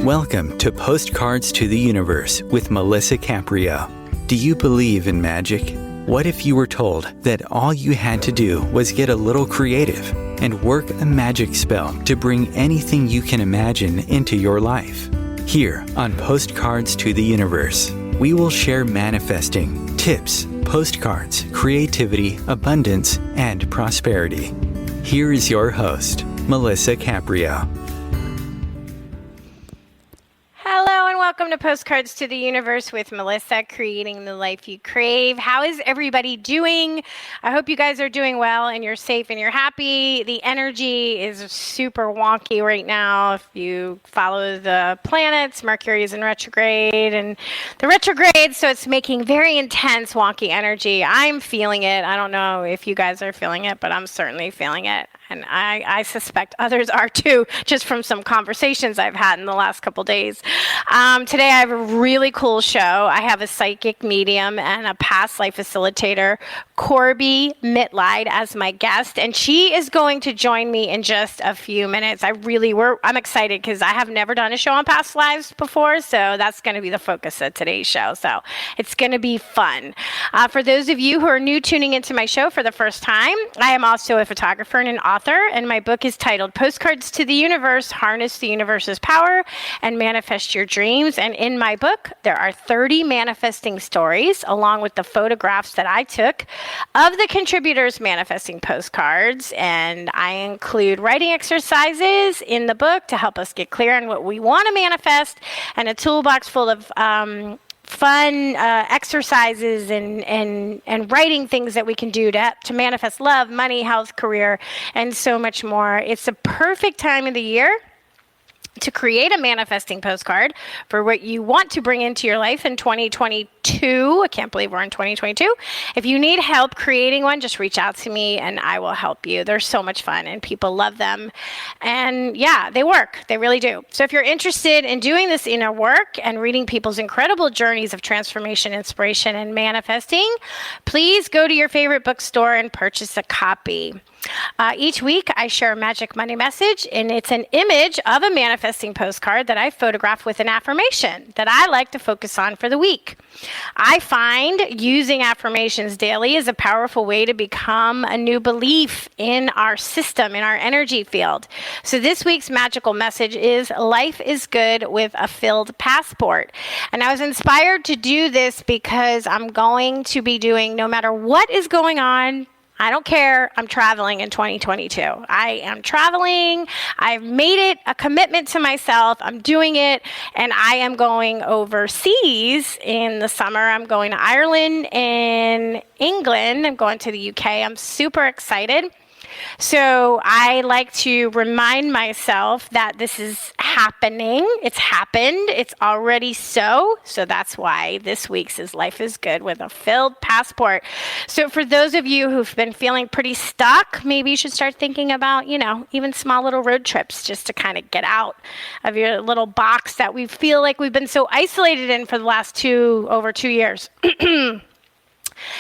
Welcome to Postcards to the Universe with Melisa Caprio. Do you believe in magic? What if you were told that all you had to do was get a little creative and work a magic spell to bring anything you can imagine into your life? Here on Postcards to the Universe, we will share manifesting, tips, postcards, creativity, abundance, and prosperity. Here is your host, Melisa Caprio. Hello and welcome to Postcards to the Universe with Melisa, creating the life you crave. How is everybody doing? I hope you guys are doing well and you're safe and you're happy. The energy is super wonky right now. If you follow the planets, Mercury is in retrograde and the retrograde, so it's making very intense wonky energy. I'm feeling it. I don't know if you guys are feeling it, but I'm certainly feeling it. And I suspect others are too, just from some conversations I've had in the last couple days. Today I have a really cool show. I have a psychic medium and a past life facilitator, Corbie Mitleid, as my guest. And she is going to join me in just a few minutes. I'm excited because I have never done a show on past lives before. So that's going to be the focus of today's show. So it's going to be fun. For those of you who are new tuning into my show for the first time, I am also a photographer and an author, and my book is titled Postcards to the Universe, Harness the Universe's Power and Manifest Your Dreams. And in my book, there are 30 manifesting stories, along with the photographs that I took of the contributors manifesting postcards. And I include writing exercises in the book to help us get clear on what we want to manifest, and a toolbox full of fun exercises and writing things that we can do to manifest love, money, health, career, and so much more. It's a perfect time of the year to create a manifesting postcard for what you want to bring into your life in 2022. I can't believe we're in 2022. If you need help creating one, just reach out to me and I will help you. They're so much fun and people love them. And yeah, they work. They really do. So if you're interested in doing this inner work and reading people's incredible journeys of transformation, inspiration, and manifesting, please go to your favorite bookstore and purchase a copy. Each week, I share a Magic Monday message, and it's an image of a manifesting postcard that I photograph with an affirmation that I like to focus on for the week. I find using affirmations daily is a powerful way to become a new belief in our system, in our energy field. So this week's magical message is life is good with a filled passport. And I was inspired to do this because I'm going to be doing, no matter what is going on, I don't care. I'm traveling in 2022. I am traveling. I've made it a commitment to myself. I'm doing it. And I am going overseas in the summer. I'm going to Ireland and England. I'm going to the UK. I'm super excited. So I like to remind myself that this is happening. It's happened. It's already so. So that's why this week's is Life is Good with a Filled Passport. So for those of you who've been feeling pretty stuck, maybe you should start thinking about, even small little road trips just to kind of get out of your little box that we feel like we've been so isolated in for the last over 2 years.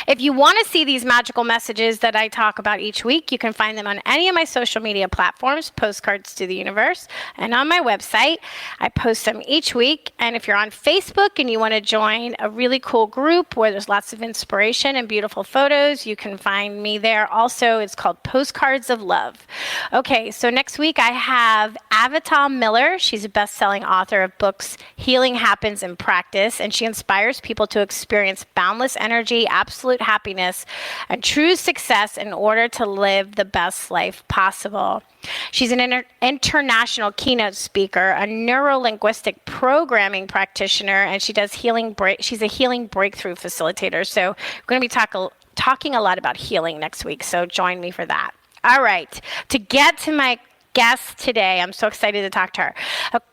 If you want to see these magical messages that I talk about each week, you can find them on any of my social media platforms, Postcards to the Universe, and on my website. I post them each week. And if you're on Facebook and you want to join a really cool group where there's lots of inspiration and beautiful photos, you can find me there. Also, it's called Postcards of Love. Okay, so next week I have Avital Miller. She's a best-selling author of books, Healing Happens in Practice, and she inspires people to experience boundless energy, absolute happiness, and true success in order to live the best life possible. She's an international keynote speaker, a neuro-linguistic programming practitioner, and she does she's a healing breakthrough facilitator. So we're going to be talking a lot about healing next week, so join me for that. All right, to get to my guest today, I'm so excited to talk to her.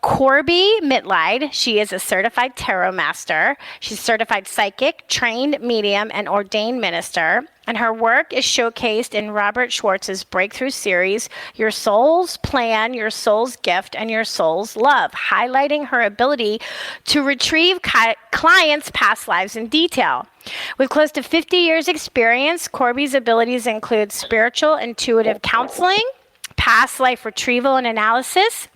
Corbie Mitleid. She is a certified tarot master. She's certified psychic, trained medium, and ordained minister. And her work is showcased in Robert Schwartz's breakthrough series, Your Soul's Plan, Your Soul's Gift, and Your Soul's Love, highlighting her ability to retrieve clients' past lives in detail. With close to 50 years' experience, Corbie's abilities include spiritual intuitive counseling, past life retrieval and analysis,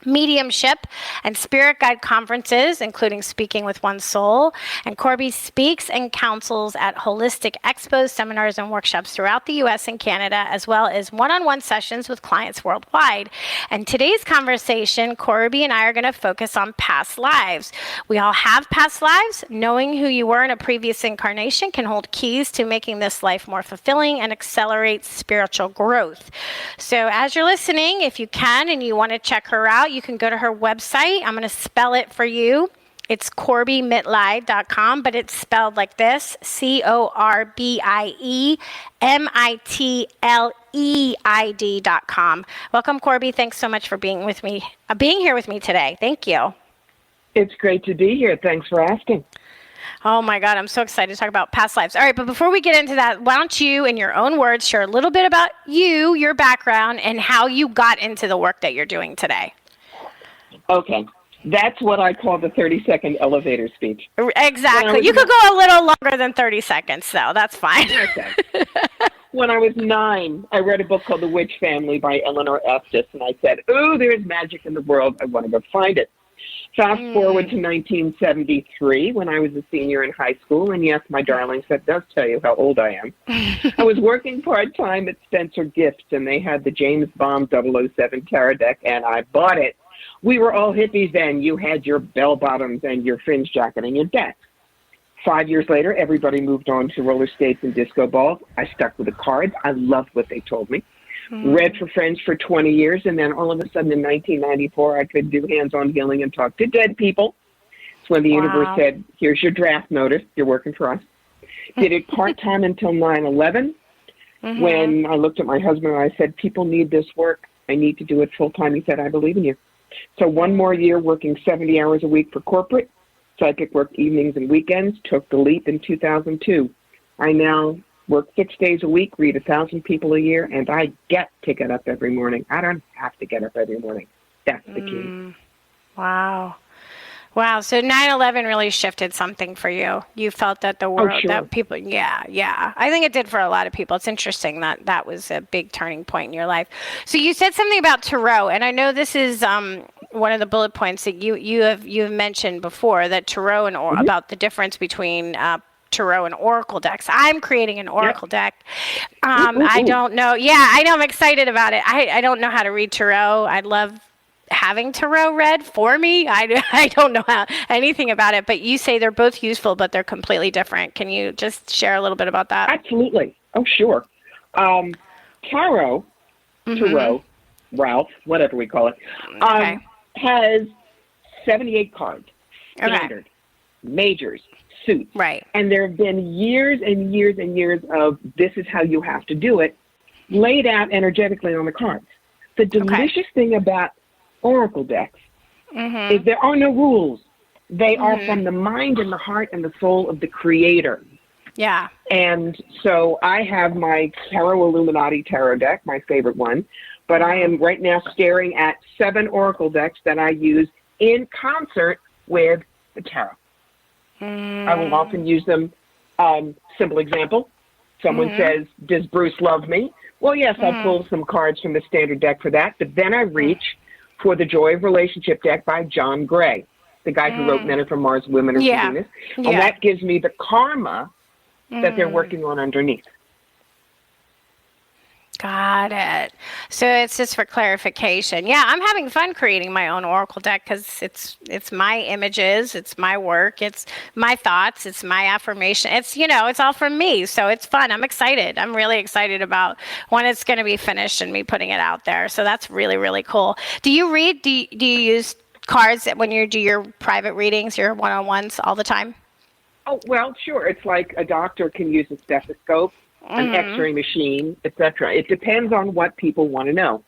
mediumship, and spirit guide conferences, including Speaking with One Soul. And Corbie speaks and counsels at holistic expos, seminars, and workshops throughout the U.S. and Canada, as well as one-on-one sessions with clients worldwide. And today's conversation, Corbie and I are going to focus on past lives. We all have past lives. Knowing who you were in a previous incarnation can hold keys to making this life more fulfilling and accelerate spiritual growth. So as you're listening, if you can and you want to check her out, you can go to her website. I'm going to spell it for you. It's CorbieMitleid.com, but it's spelled like this, CorbieMitleid.com. Welcome, Corbie. Thanks so much for being here with me today. Thank you. It's great to be here. Thanks for asking. Oh my God, I'm so excited to talk about past lives. All right, but before we get into that, why don't you, in your own words, share a little bit about you, your background, and how you got into the work that you're doing today? Okay. That's what I call the 30-second elevator speech. Exactly. You could go a little longer than 30 seconds, though. That's fine. Okay. When I was 9, I read a book called The Witch Family by Eleanor Estes, and I said, "Ooh, there's magic in the world. I want to go find it." Fast forward to 1973, when I was a senior in high school, and yes, my darlings, that does tell you how old I am. I was working part-time at Spencer Gifts, and they had the James Bond 007 tarot deck, and I bought it. We were all hippies then. You had your bell-bottoms and your fringe jacket and your deck. 5 years later, everybody moved on to roller skates and disco balls. I stuck with the cards. I loved what they told me. Read for friends for 20 years, and then all of a sudden in 1994, I could do hands-on healing and talk to dead people. It's when the universe said, "Here's your draft notice. You're working for us." Did it part-time until 9/11. When I looked at my husband and I said, "People need this work. I need to do it full-time." He said, "I believe in you." So one more year working 70 hours a week for corporate, psychic work evenings and weekends, took the leap in 2002. I now work 6 days a week, read 1,000 people a year, and I get to get up every morning. I don't have to get up every morning. That's the key. Wow. Wow. So 9/11 really shifted something for you. You felt that the world, that people, yeah. I think it did for a lot of people. It's interesting that that was a big turning point in your life. So you said something about tarot, and I know this is one of the bullet points that you have mentioned before, that tarot and about the difference between tarot and oracle decks. I'm creating an oracle deck. I don't know. Yeah, I know. I'm excited about it. I don't know how to read tarot. I love having tarot read for me. I don't know anything about it, but you say they're both useful, but they're completely different. Can you just share a little bit about that? Absolutely. Oh, sure. Tarot, Ralph, whatever we call it, has 78 cards, standard, majors, suits. Right. And there have been years and years and years of this is how you have to do it, laid out energetically on the cards. The delicious thing about oracle decks is there are no rules. They are from the mind and the heart and the soul of the creator. Yeah. And so I have my Tarot Illuminati tarot deck, my favorite one, but I am right now staring at 7 oracle decks that I use in concert with the tarot. I will often use them. Simple example. Someone says, "Does Bruce love me?" Well, yes, I'll pull some cards from the standard deck for that, but then I reach for the Joy of Relationship deck by John Gray, the guy who wrote Men Are From Mars, Women Are From Venus. And that gives me the karma that they're working on underneath. Got it. So it's just for clarification. Yeah, I'm having fun creating my own oracle deck because it's my images, it's my work, it's my thoughts, it's my affirmation. It's, it's all from me. So it's fun. I'm excited. I'm really excited about when it's going to be finished and me putting it out there. So that's really, really cool. Do you read? Do you use cards when you do your private readings, your one-on-ones all the time? Oh, well, sure. It's like a doctor can use a stethoscope, an X-ray machine, etc. It depends on what people want to know.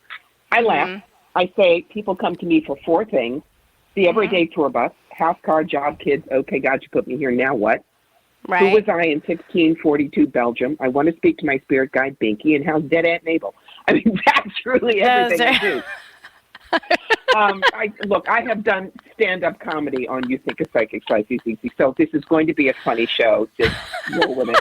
I laugh. I say people come to me for 4 things: the everyday tour bus, house, car, job, kids. Okay, God, you put me here. Now what? Right. Who was I in 1642 Belgium? I want to speak to my spirit guide, Binky, and how's dead Aunt Mabel? I mean, that's really everything I do. I have done stand-up comedy on You Think a Psychic's Life is Easy, so this is going to be a funny show. Just roll with it.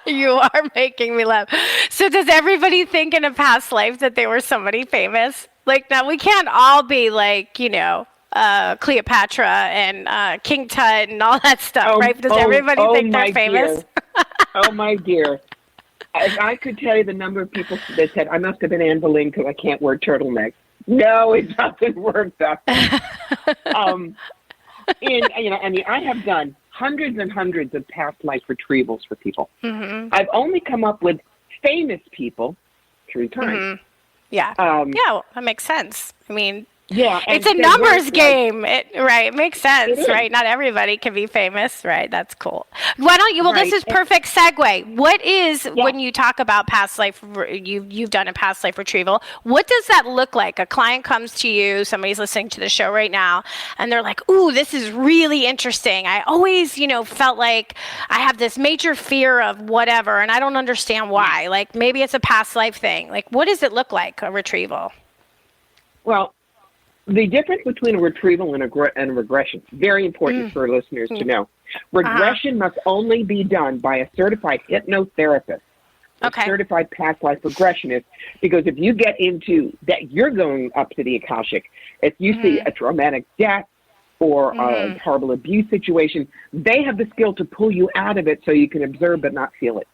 You are making me laugh. So does everybody think in a past life that they were somebody famous? Like, now we can't all be like, Cleopatra and King Tut and all that stuff, right? Does everybody think they're famous? Oh, my dear. If I could tell you the number of people that said, I must have been Anne Boleyn because I can't wear turtlenecks. No, it doesn't work that way. I have done hundreds and hundreds of past life retrievals for people. Mm-hmm. I've only come up with famous people 3 times. Mm-hmm. Yeah. That makes sense. I mean, yeah, it's a numbers game, right? It makes sense, right? Not everybody can be famous, right? That's cool. Why don't you? Well, this is perfect segue. What is when you talk about past life? You've done a past life retrieval. What does that look like? A client comes to you. Somebody's listening to the show right now, and they're like, "Ooh, this is really interesting. I always, felt like I have this major fear of whatever, and I don't understand why. Like maybe it's a past life thing. Like, what does it look like, a retrieval?" Well, the difference between a retrieval and a regression, very important for listeners to know. Regression must only be done by a certified hypnotherapist, a certified past life regressionist, because if you get into that, you're going up to the Akashic. If you see a traumatic death or a horrible abuse situation, they have the skill to pull you out of it so you can observe but not feel it.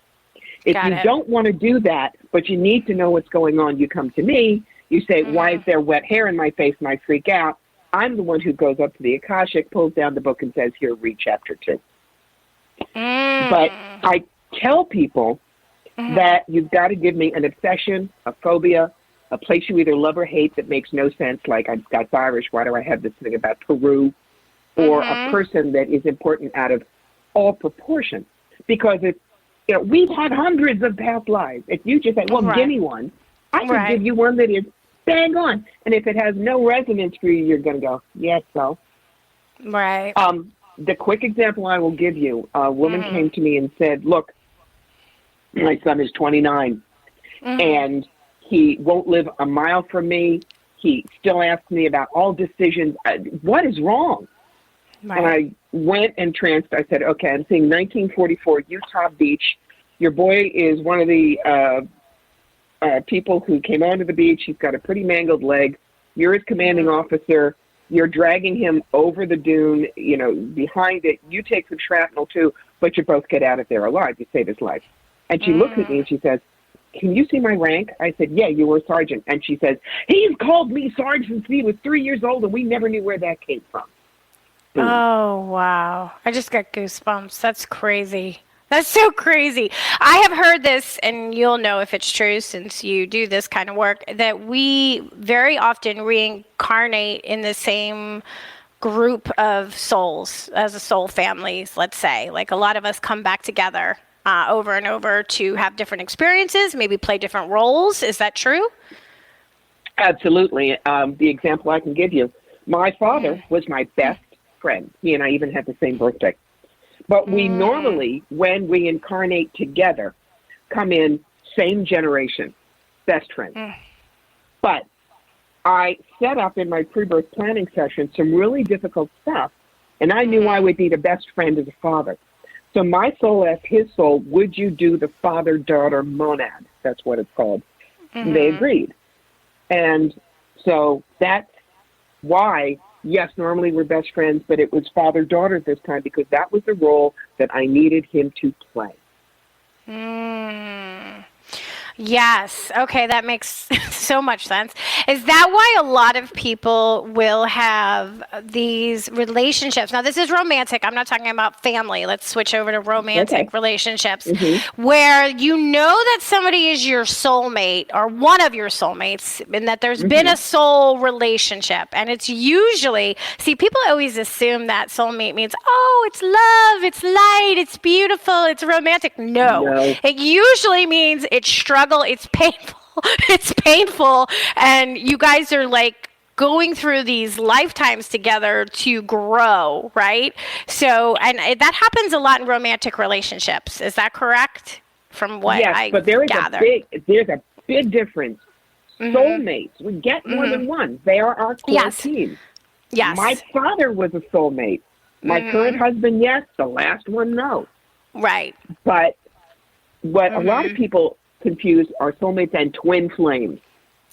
If you don't want to do that, but you need to know what's going on, you come to me. You say, why is there wet hair in my face? And I freak out. I'm the one who goes up to the Akashic, pulls down the book, and says, here, read chapter 2. But I tell people that you've got to give me an obsession, a phobia, a place you either love or hate that makes no sense, like I'm Scots Irish, why do I have this thing about Peru? Or a person that is important out of all proportion. Because we've had hundreds of past lives. If you just say, well, give me one, I can give you one that is bang on. And if it has no resonance for you, you're going to go, yes, so. Right. The quick example I will give you, a woman came to me and said, look, my son is 29, and he won't live a mile from me. He still asks me about all decisions. What is wrong? Right. And I went and I said, okay, I'm seeing 1944 Utah Beach. Your boy is one of the people who came onto the beach. He's got a pretty mangled leg. You're his commanding officer. You're dragging him over the dune, behind it. You take some shrapnel too, but you both get out of there alive. You save his life. And she looks at me and she says, can you see my rank? I said, yeah, you were a sergeant. And she says, he's called me sergeant since he was 3 years old, and we never knew where that came from. Oh, wow. I just got goosebumps. That's crazy. That's so crazy. I have heard this, and you'll know if it's true since you do this kind of work, that we very often reincarnate in the same group of souls as a soul families, let's say. Like a lot of us come back together over and over to have different experiences, maybe play different roles. Is that true? Absolutely. The example I can give you, my father was my best friend. He and I even had the same birthday. But we normally, when we incarnate together, come in same generation, best friends. But I set up in my pre-birth planning session some really difficult stuff, and I knew I would need a best friend as a father. So my soul asked his soul, would you do the father-daughter monad? That's what it's called. And they agreed. And so that's why, yes, normally we're best friends, but it was father-daughter this time because that was the role that I needed him to play. Yes. Okay, that makes so much sense. Is that why a lot of people will have these relationships? Now, this is romantic. I'm not talking about family. Let's switch over to romantic relationships where you know that somebody is your soulmate or one of your soulmates and that there's been a soul relationship. And it's usually, people always assume that soulmate means, oh, it's love, it's light, it's beautiful, it's romantic. No. It usually means it's struggle, it's painful. It's painful, and you guys are like going through these lifetimes together to grow, right? So, and that happens a lot in romantic relationships. Is that correct? From what I but there's gather. There's a big difference. Soulmates, we get more than one. They are our core team. Yes. My father was a soulmate. My current husband, yes. The last one, no. Right. But what a lot of people confuse are soulmates and twin flames.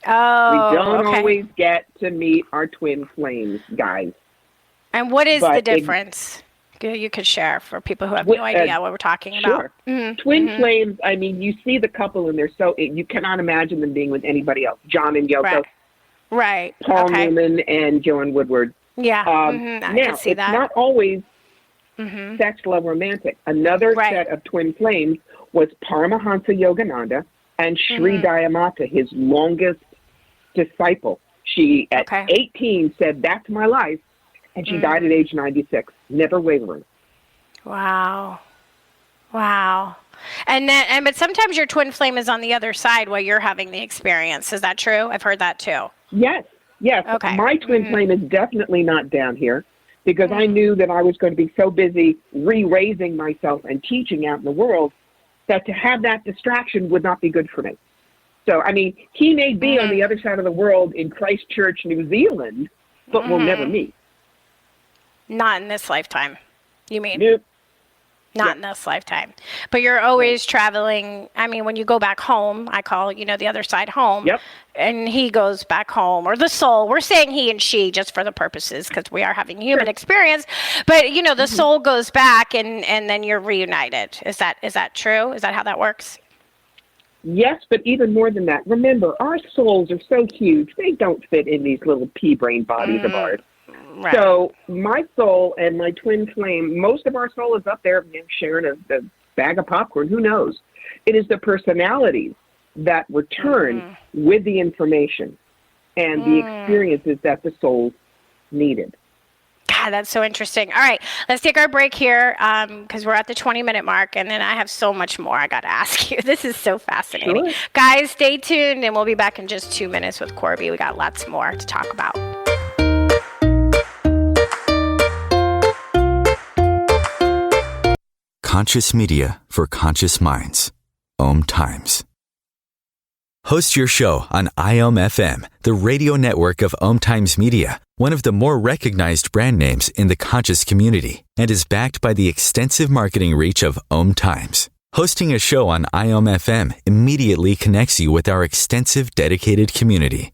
Oh, We don't okay. always get to meet our twin flames, guys. And what is the But difference? You could share for people who have no idea what we're talking Sure. about. Twin flames, I mean, you see the couple and you cannot imagine them being with anybody else. John and Yoko. Right. Paul Newman and Joan Woodward. Yeah. I now, can see it's that. not always sex, love, romantic. Another set of twin flames was Paramahansa Yogananda and Sri Dayamata, his longest disciple. She, at 18, said, "That's my life." And she died at age 96, never wavering. Wow. But sometimes your twin flame is on the other side while you're having the experience. Is that true? I've heard that too. Yes. Okay. My twin flame is definitely not down here because I knew that I was going to be so busy re-raising myself and teaching out in the world that to have that distraction would not be good for me. So, I mean, he may be on the other side of the world in Christchurch, New Zealand, but we'll never meet. Not in this lifetime, you mean? Nope. Not in this lifetime. But you're always traveling. I mean, when you go back home, I call, the other side home. Yep. And he goes back home, or the soul. We're saying he and she just for the purposes because we are having human experience. But, the soul goes back and then you're reunited. Is that true? Is that how that works? Yes, but even more than that. Remember, our souls are so huge. They don't fit in these little pea-brain bodies of ours. Right. So my soul and my twin flame, most of our soul is up there sharing a bag of popcorn. Who knows? It is the personalities that return with the information and the experiences that the soul needed. God, that's so interesting. All right, let's take our break here because we're at the 20-minute mark, and then I have so much more I got to ask you. This is so fascinating. Sure. Guys, stay tuned, and we'll be back in just 2 minutes with Corbie. We got lots more to talk about. Conscious media for conscious minds. OMTimes. Host your show on IOM-FM, the radio network of OMTimes Media, one of the more recognized brand names in the conscious community, and is backed by the extensive marketing reach of OMTimes. Hosting a show on IOM-FM immediately connects you with our extensive dedicated community.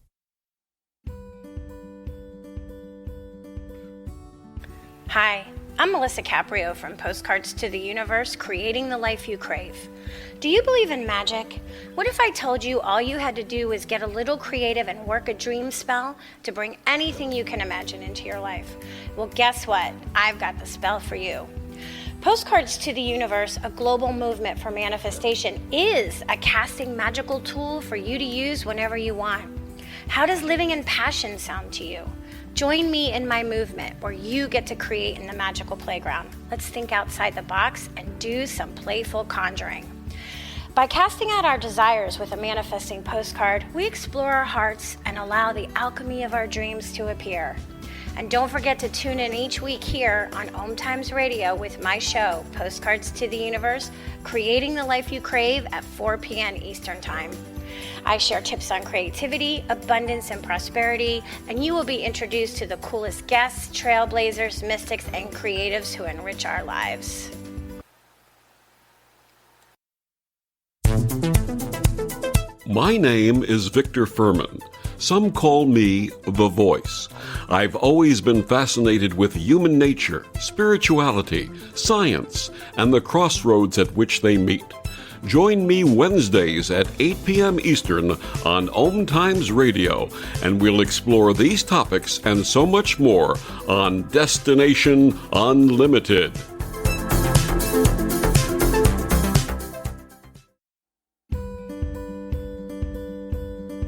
Hi, I'm Melisa Caprio from Postcards to the Universe, creating the life you crave. Do you believe in magic? What if I told you all you had to do was get a little creative and work a dream spell to bring anything you can imagine into your life? Well, guess what? I've got the spell for you. Postcards to the Universe, a global movement for manifestation, is a casting magical tool for you to use whenever you want. How does living in passion sound to you? Join me in my movement where you get to create in the magical playground. Let's think outside the box and do some playful conjuring. By casting out our desires with a manifesting postcard, we explore our hearts and allow the alchemy of our dreams to appear. And don't forget to tune in each week here on OMTimes Radio with my show, Postcards to the Universe, creating the life you crave at 4 p.m. Eastern Time. I share tips on creativity, abundance, and prosperity, and you will be introduced to the coolest guests, trailblazers, mystics, and creatives who enrich our lives. My name is Victor Furman. Some call me The Voice. I've always been fascinated with human nature, spirituality, science, and the crossroads at which they meet. Join me Wednesdays at 8 p.m. Eastern on OMTimes Radio, and we'll explore these topics and so much more on Destination Unlimited.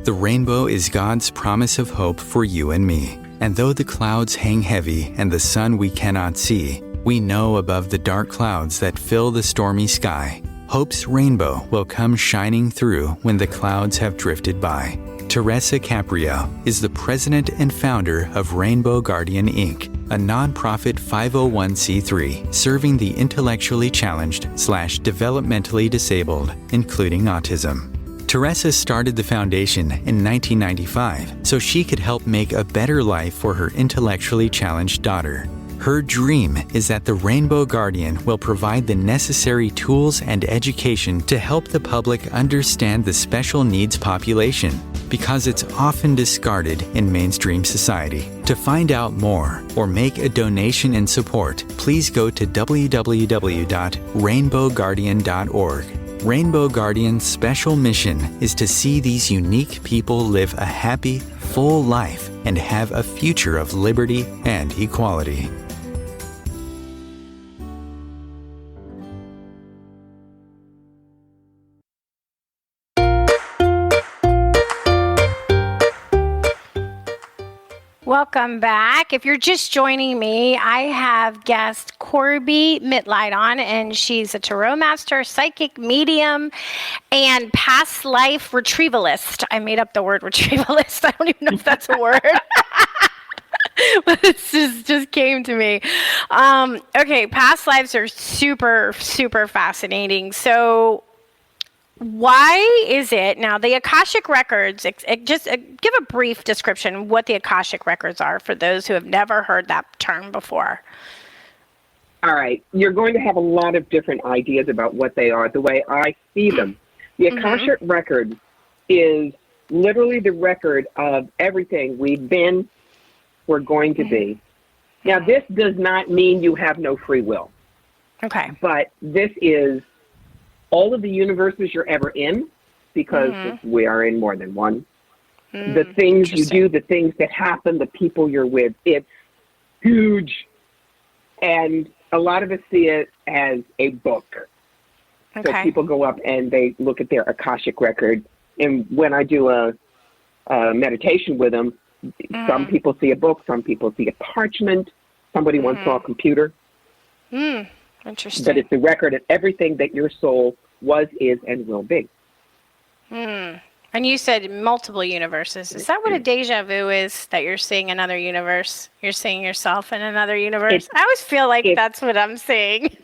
The rainbow is God's promise of hope for you and me. And though the clouds hang heavy and the sun we cannot see, we know above the dark clouds that fill the stormy sky, hope's rainbow will come shining through when the clouds have drifted by. Teresa Caprio is the president and founder of Rainbow Guardian Inc., a nonprofit 501c3 serving the intellectually challenged/developmentally disabled, including autism. Teresa started the foundation in 1995 so she could help make a better life for her intellectually challenged daughter. Her dream is that the Rainbow Guardian will provide the necessary tools and education to help the public understand the special needs population, because it's often discarded in mainstream society. To find out more or make a donation in support, please go to www.rainbowguardian.org. Rainbow Guardian's special mission is to see these unique people live a happy, full life and have a future of liberty and equality. Welcome back. If you're just joining me, I have guest Corbie Mitleid on, and she's a tarot master, psychic medium, and past life retrievalist. I made up the word retrievalist. I don't even know if that's a word. But it just came to me. Okay, past lives are super, super fascinating. So why is it now the Akashic Records, just give a brief description what the Akashic Records are for those who have never heard that term before. All right. You're going to have a lot of different ideas about what they are, the way I see them. The Akashic Record is literally the record of everything we've been, we're going to be. Now, this does not mean you have no free will. Okay. But this is all of the universes you're ever in, because we are in more than one. The things you do, the things that happen, the people you're with, it's huge. And a lot of us see it as a book. Okay. So people go up and they look at their Akashic Record. And when I do a meditation with them, some people see a book, some people see a parchment, somebody once saw a computer. Interesting. But it's the record of everything that your soul was, is, and will be. And you said multiple universes. Is that what a deja vu is, that you're seeing another universe? You're seeing yourself in another universe? I always feel like that's what I'm seeing.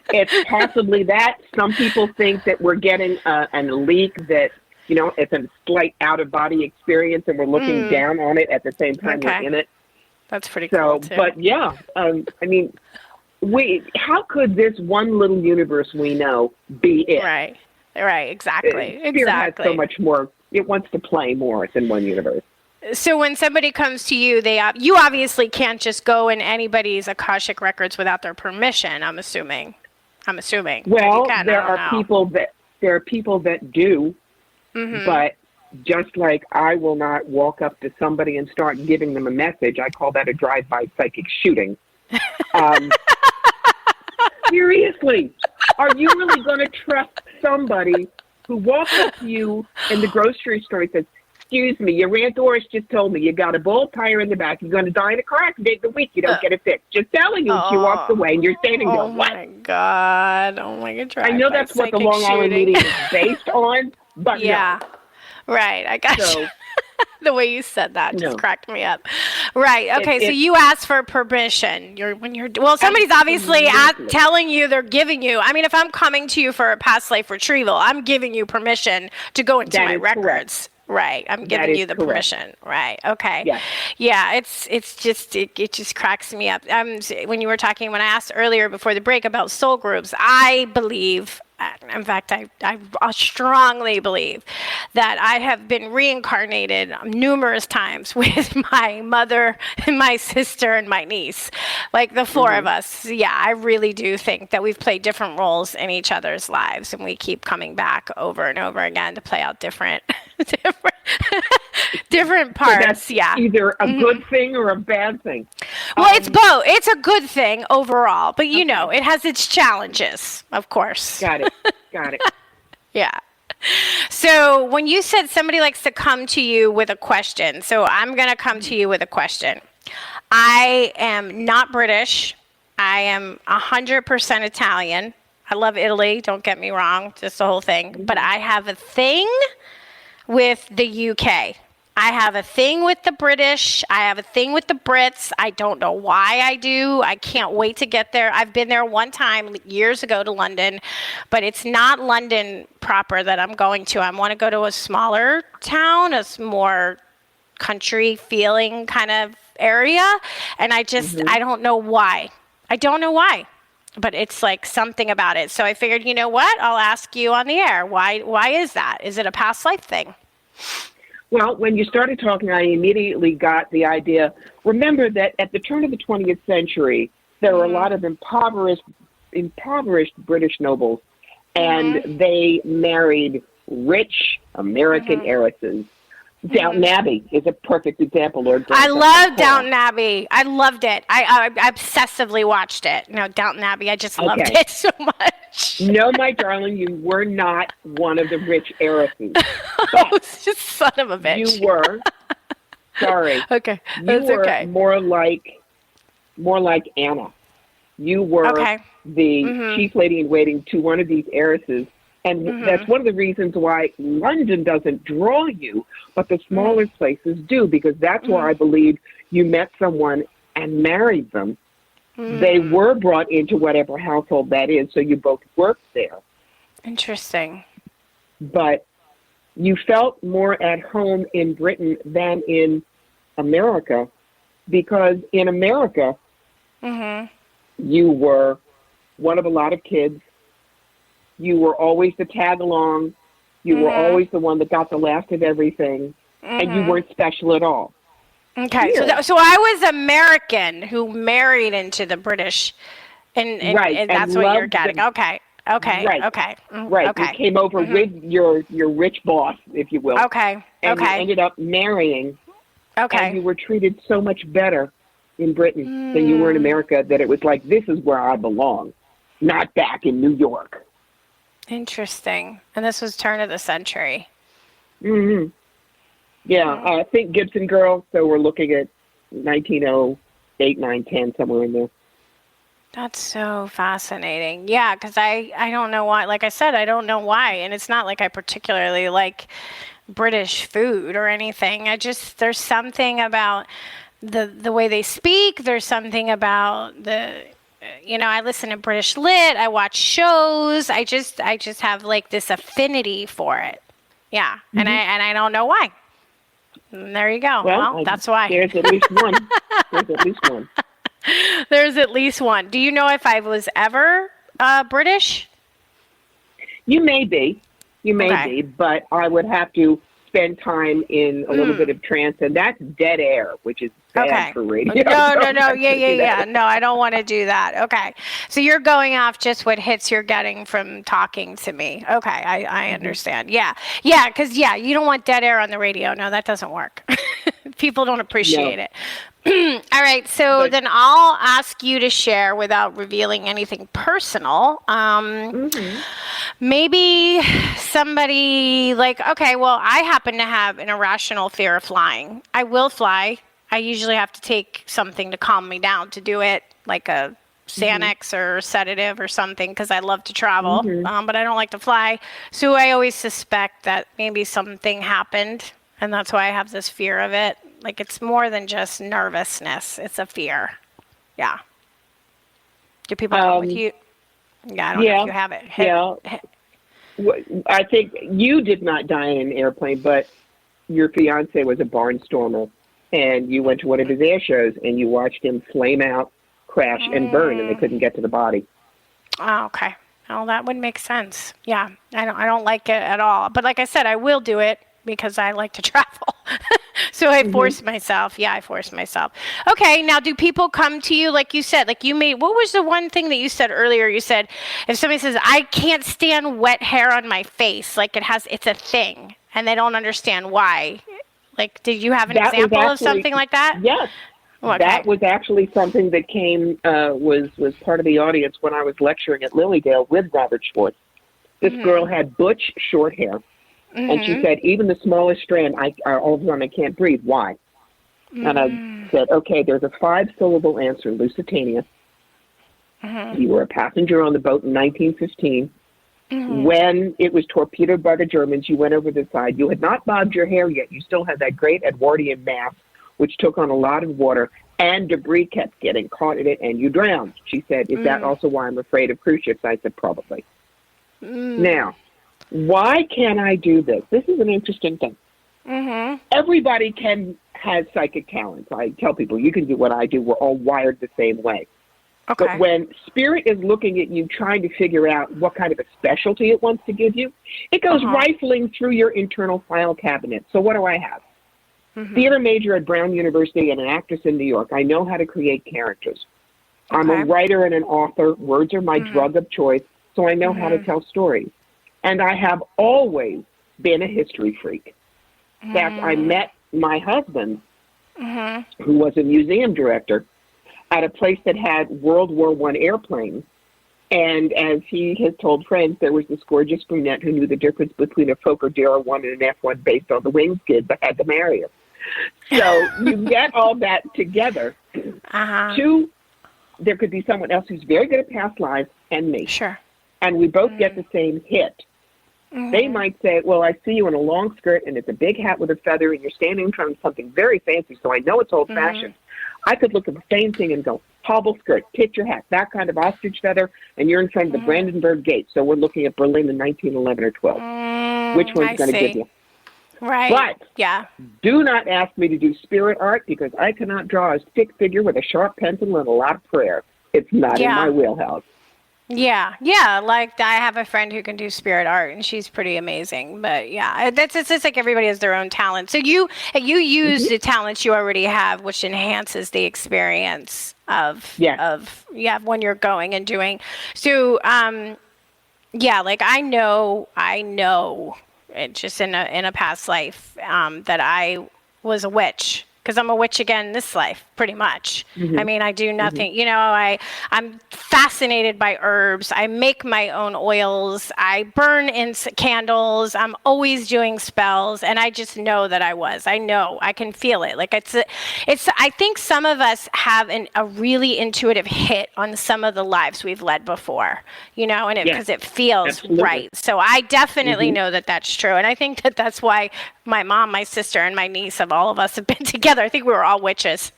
It's possibly that. Some people think that we're getting a leak that, you know, it's a slight out-of-body experience and we're looking down on it at the same time we're in it. That's pretty cool, too. But, yeah, I mean, how could this one little universe we know be it? Right, exactly. Spirit has so much more. It wants to play more than one universe. So when somebody comes to you, you obviously can't just go in anybody's Akashic Records without their permission, I'm assuming. Well, there are people that do, but just like I will not walk up to somebody and start giving them a message. I call that a drive-by psychic shooting. Seriously, are you really going to trust somebody who walks up to you in the grocery store and says, "Excuse me, your Aunt Doris just told me you got a bald tire in the back. You're going to die in a car accident the week you don't get it fixed." Just telling you. She walks away, and you're standing there. What? Oh my God! I know that's what the Long Island meeting is based on, but yeah, no. Right. I got you. The way you said that just cracked me up. Right. Okay. So you ask for permission. Somebody's obviously telling you, they're giving you. I mean, if I'm coming to you for a past life retrieval, I'm giving you permission to go into my records. Correct. Right. I'm giving you the permission. Right. Okay. Yes. Yeah. It just cracks me up. When you were talking, when I asked earlier before the break about soul groups, I believe, in fact, I strongly believe that I have been reincarnated numerous times with my mother and my sister and my niece, like the four of us. Yeah, I really do think that we've played different roles in each other's lives, and we keep coming back over and over again to play out different parts. So that's either a good thing or a bad thing. Well, it's both. It's a good thing overall, but you know, it has its challenges, of course. Got it. Yeah. So when you said somebody likes to come to you with a question, so I'm going to come to you with a question. I am not British. I am 100% Italian. I love Italy. Don't get me wrong. Just the whole thing. But I have a thing with the UK. I have a thing with the British. I have a thing with the Brits. I don't know why I do. I can't wait to get there. I've been there one time years ago to London, but it's not London proper that I'm going to. I want to go to a smaller town, a more country feeling kind of area. And I just, I don't know why. I don't know why. But it's like something about it. So I figured, you know what? I'll ask you on the air. Why is that? Is it a past life thing? Well, when you started talking, I immediately got the idea. Remember that at the turn of the 20th century, there were a lot of impoverished British nobles, and they married rich American heiresses. Downton Abbey is a perfect example. I love Downton Abbey. I loved it. I obsessively watched it. No, Downton Abbey, I just loved it so much. No, my darling, you were not one of the rich heiresses. Oh, just son of a bitch. You were. Sorry. Okay. You were more like Anna. You were the chief lady in waiting to one of these heiresses. And that's one of the reasons why London doesn't draw you, but the smaller places do, because that's where I believe you met someone and married them. They were brought into whatever household that is, so you both worked there. Interesting. But you felt more at home in Britain than in America, because in America, you were one of a lot of kids. You were always the tag-along. You were always the one that got the last of everything, and you weren't special at all. Okay, so I was American who married into the British, and that's what you're getting. Okay. Right. Okay. You came over with your rich boss, if you will. Okay. And you ended up marrying. Okay. And you were treated so much better in Britain than you were in America that it was like, this is where I belong, not back in New York. Interesting. And this was turn of the century. Yeah, I think Gibson Girl, so we're looking at 1908, 9, 10, somewhere in there. That's so fascinating. Yeah, because I don't know why. Like I said, I don't know why. And it's not like I particularly like British food or anything. There's something about the way they speak. There's something about I listen to British Lit. I watch shows. I just have like this affinity for it. Yeah, and I don't know why. And there you go. Well, that's why. There's at least one. There's at least one. Do you know if I was ever British? You may be, but I would have to spend time in a little bit of trance, and that's dead air, which is bad for radio. No. Yeah. No, I don't want to do that. Okay. So you're going off just what hits you're getting from talking to me. Okay. I understand. Yeah. Yeah. Because, you don't want dead air on the radio. No, that doesn't work. People don't appreciate it. All right. So then I'll ask you to share without revealing anything personal. Maybe somebody I happen to have an irrational fear of flying. I will fly. I usually have to take something to calm me down to do it, like a Xanax or sedative or something, because I love to travel, but I don't like to fly. So I always suspect that maybe something happened, and that's why I have this fear of it. Like, it's more than just nervousness. It's a fear. Yeah. Do people come with you? Yeah, I don't know if you have it. I think you did not die in an airplane, but your fiance was a barnstormer, and you went to one of his air shows, and you watched him flame out, crash, and burn, and they couldn't get to the body. Oh, okay. Well, that would make sense. Yeah, I don't like it at all. But like I said, I will do it because I like to travel. So I force myself. Yeah, I force myself. Okay, now do people come to you, like you said, what was the one thing that you said earlier? You said, if somebody says, I can't stand wet hair on my face, like it's a thing, and they don't understand why. Like, did you have an example of something like that? Yes. Okay. That was actually something that came, was part of the audience when I was lecturing at Lilydale with Robert Schwartz. This girl had butch short hair. And she said, even the smallest strand, all of a sudden I can't breathe. Why? And I said, okay, there's a 5-syllable answer, Lusitania. You were a passenger on the boat in 1915. When it was torpedoed by the Germans, you went over the side. You had not bobbed your hair yet. You still had that great Edwardian mass, which took on a lot of water, and debris kept getting caught in it, and you drowned. She said, is that also why I'm afraid of cruise ships? I said, probably. Now, why can I do this? This is an interesting thing. Everybody can has psychic talents. I tell people, you can do what I do. We're all wired the same way. Okay. But when spirit is looking at you, trying to figure out what kind of a specialty it wants to give you, it goes rifling through your internal file cabinet. So what do I have? Theater major at Brown University and an actress in New York. I know how to create characters. I'm a writer and an author. Words are my drug of choice, so I know how to tell stories. And I have always been a history freak. In fact, I met my husband, who was a museum director, at a place that had World War I airplanes. And as he has told friends, there was this gorgeous brunette who knew the difference between a Fokker Dara 1 and an F-1 based on the wing skid, but had to marry him. So you get all that together. There could be someone else who's very good at past lives and me. Sure. And we both get the same hit. They might say, well, I see you in a long skirt and it's a big hat with a feather and you're standing in front of something very fancy, so I know it's old-fashioned. I could look at the same thing and go, hobble skirt, picture hat, that kind of ostrich feather, and you're in front of the Brandenburg Gate. So we're looking at Berlin in 1911 or 12. Which one's going to give you? Right. But do not ask me to do spirit art because I cannot draw a stick figure with a sharp pencil and a lot of prayer. It's not in my wheelhouse. Yeah, like I have a friend who can do spirit art, and she's pretty amazing. But yeah, it's just like everybody has their own talent. So you use the talents you already have, which enhances the experience of when you're going and doing. So like I know, it just in a past life that I was a witch. Because I'm a witch again in this life, pretty much. I mean, I do nothing. You know, I'm fascinated by herbs. I make my own oils. I burn candles. I'm always doing spells. And I just know that I know. I can feel it. Like it's. I think some of us have a really intuitive hit on some of the lives we've led before. You know, and because it feels right. So I definitely know that that's true. And I think that that's why my mom, my sister, and my niece all of us have been together. I think we were all witches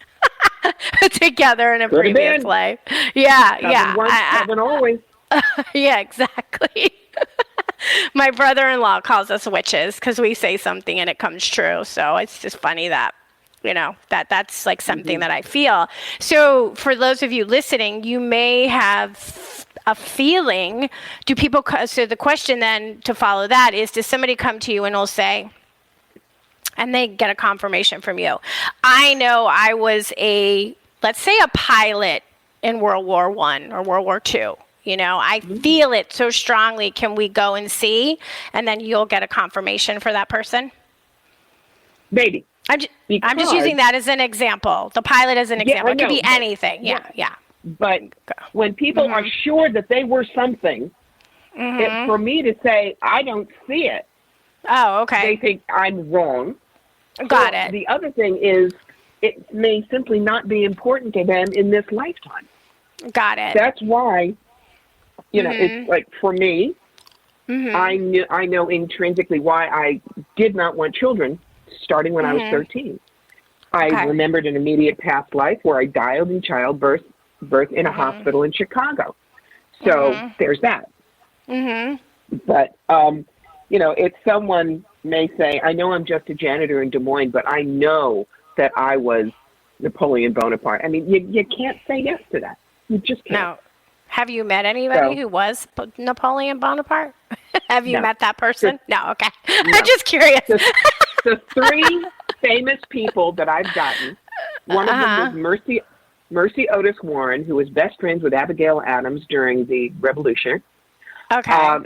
together in a previous life. Yeah. Once, heaven always. Yeah, exactly. My brother-in-law calls us witches because we say something and it comes true. So it's just funny that, you know, that's like something that I feel. So for those of you listening, you may have a feeling. So the question then to follow that is, does somebody come to you and will say, and they get a confirmation from you, I know I was let's say a pilot in World War I or World War II. You know, I feel it so strongly. Can we go and see? And then you'll get a confirmation for that person? Maybe. I'm just using that as an example. The pilot as an example. It could be anything. Yeah. But when people are sure that they were something, for me to say, I don't see it, they think I'm wrong. Got it. The other thing is, it may simply not be important to them in this lifetime. Got it. That's why, you know, it's like for me, I know intrinsically why I did not want children starting when I was 13. I remembered an immediate past life where I died in childbirth in a hospital in Chicago. So there's that. But, you know, if someone may say, I know I'm just a janitor in Des Moines, but I know that I was Napoleon Bonaparte. I mean, you can't say yes to that. You just can't. Now, have you met anybody who was Napoleon Bonaparte? Have you met that person? No, okay. No. I'm just curious. The three famous people that I've gotten, one of them was Mercy Otis Warren, who was best friends with Abigail Adams during the Revolution. Okay.